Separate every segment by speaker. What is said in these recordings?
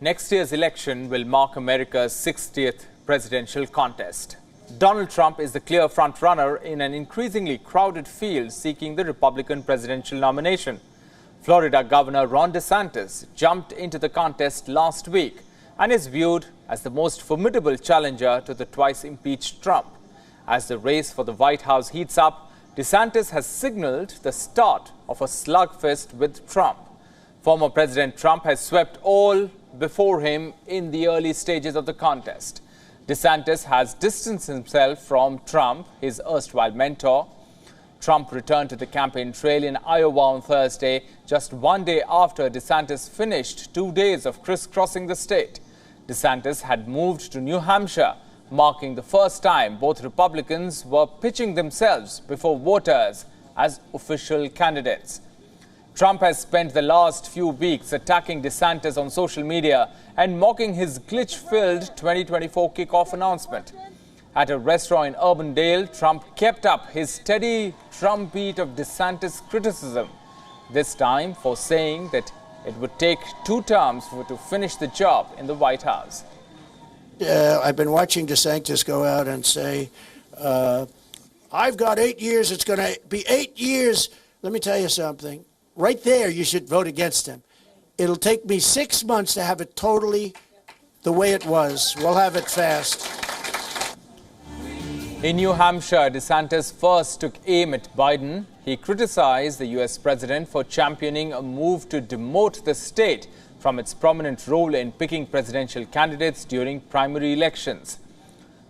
Speaker 1: Next year's election will mark America's 60th presidential contest. Donald Trump is the clear frontrunner in an increasingly crowded field seeking the Republican presidential nomination. Florida Governor Ron DeSantis jumped into the contest last week and is viewed as the most formidable challenger to the twice-impeached Trump. As the race for the White House heats up, DeSantis has signaled the start of a slugfest with Trump. Former President Trump has swept all before him in the early stages of the contest. DeSantis has distanced himself from Trump, his erstwhile mentor. Trump returned to the campaign trail in Iowa on Thursday, just one day after DeSantis finished 2 days of crisscrossing the state. DeSantis had moved to New Hampshire, marking the first time both Republicans were pitching themselves before voters as official candidates. Trump has spent the last few weeks attacking DeSantis on social media and mocking his glitch-filled 2024 kickoff announcement. At a restaurant in Urbandale, Trump kept up his steady drumbeat of DeSantis criticism, this time for saying that it would take 2 terms to finish the job in the White House.
Speaker 2: I've been watching DeSantis go out and say, I've got 8 years, it's going to be 8 years. Let me tell you something. Right there, you should vote against him. It'll take me 6 months to have it totally the way it was. We'll have it fast.
Speaker 1: In New Hampshire, DeSantis first took aim at Biden. He criticized the U.S. president for championing a move to demote the state from its prominent role in picking presidential candidates during primary elections.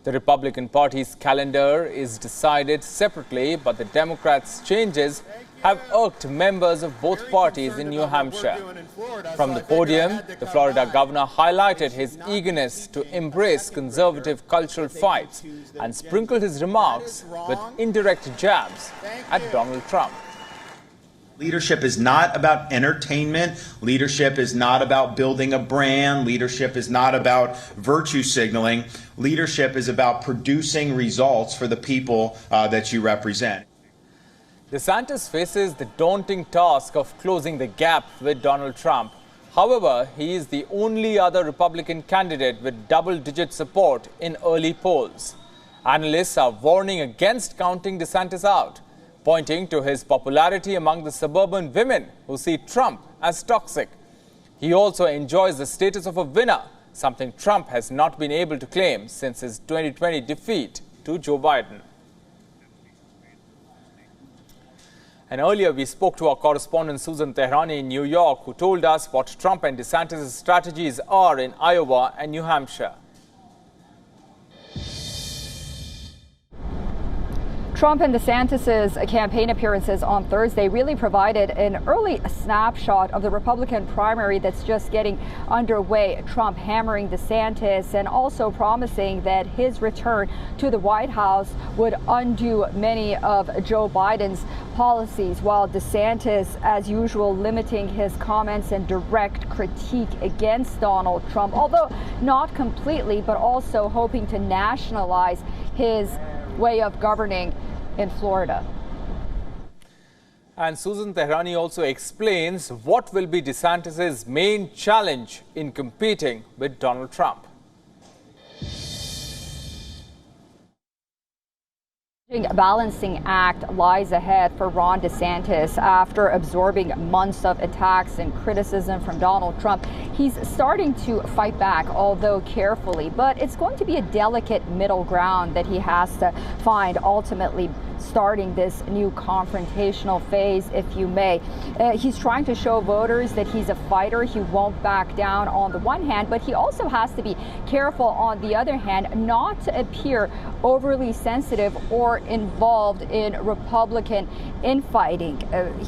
Speaker 1: The Republican Party's calendar is decided separately, but the Democrats' changes have irked members of both parties in New Hampshire. From the podium, the Florida governor highlighted his eagerness to embrace conservative cultural fights and sprinkled his remarks with indirect jabs at Donald Trump.
Speaker 3: Leadership is not about entertainment. Leadership is not about building a brand. Leadership is not about virtue signaling. Leadership is about producing results for the people that you represent.
Speaker 1: DeSantis faces the daunting task of closing the gap with Donald Trump. However, he is the only other Republican candidate with double-digit support in early polls. Analysts are warning against counting DeSantis out, pointing to his popularity among the suburban women who see Trump as toxic. He also enjoys the status of a winner, something Trump has not been able to claim since his 2020 defeat to Joe Biden. And earlier, we spoke to our correspondent Susan Tehrani in New York, who told us what Trump and DeSantis' strategies are in Iowa and New Hampshire.
Speaker 4: Trump and DeSantis' campaign appearances on Thursday really provided an early snapshot of the Republican primary that's just getting underway. Trump hammering DeSantis and also promising that his return to the White House would undo many of Joe Biden's policies, while DeSantis, as usual, limiting his comments and direct critique against Donald Trump, although not completely, but also hoping to nationalize his way of governing in Florida.
Speaker 1: And Susan Tehrani also explains what will be DeSantis' main challenge in competing with Donald Trump.
Speaker 4: A balancing act lies ahead for Ron DeSantis after absorbing months of attacks and criticism from Donald Trump. He's starting to fight back, although carefully, but it's going to be a delicate middle ground that he has to find, ultimately starting this new confrontational phase, if you may. He's trying to show voters that he's a fighter. He won't back down on the one hand, but he also has to be careful on the other hand not to appear overly sensitive or involved in Republican infighting.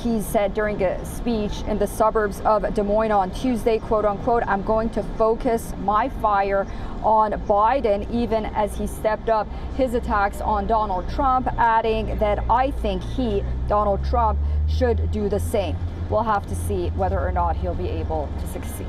Speaker 4: He said during a speech in the suburbs of Des Moines on Tuesday, quote unquote, "I'm going to focus my fire on Biden," even as he stepped up his attacks on Donald Trump, adding that "I think he, Donald Trump, should do the same." We'll have to see whether or not he'll be able to succeed.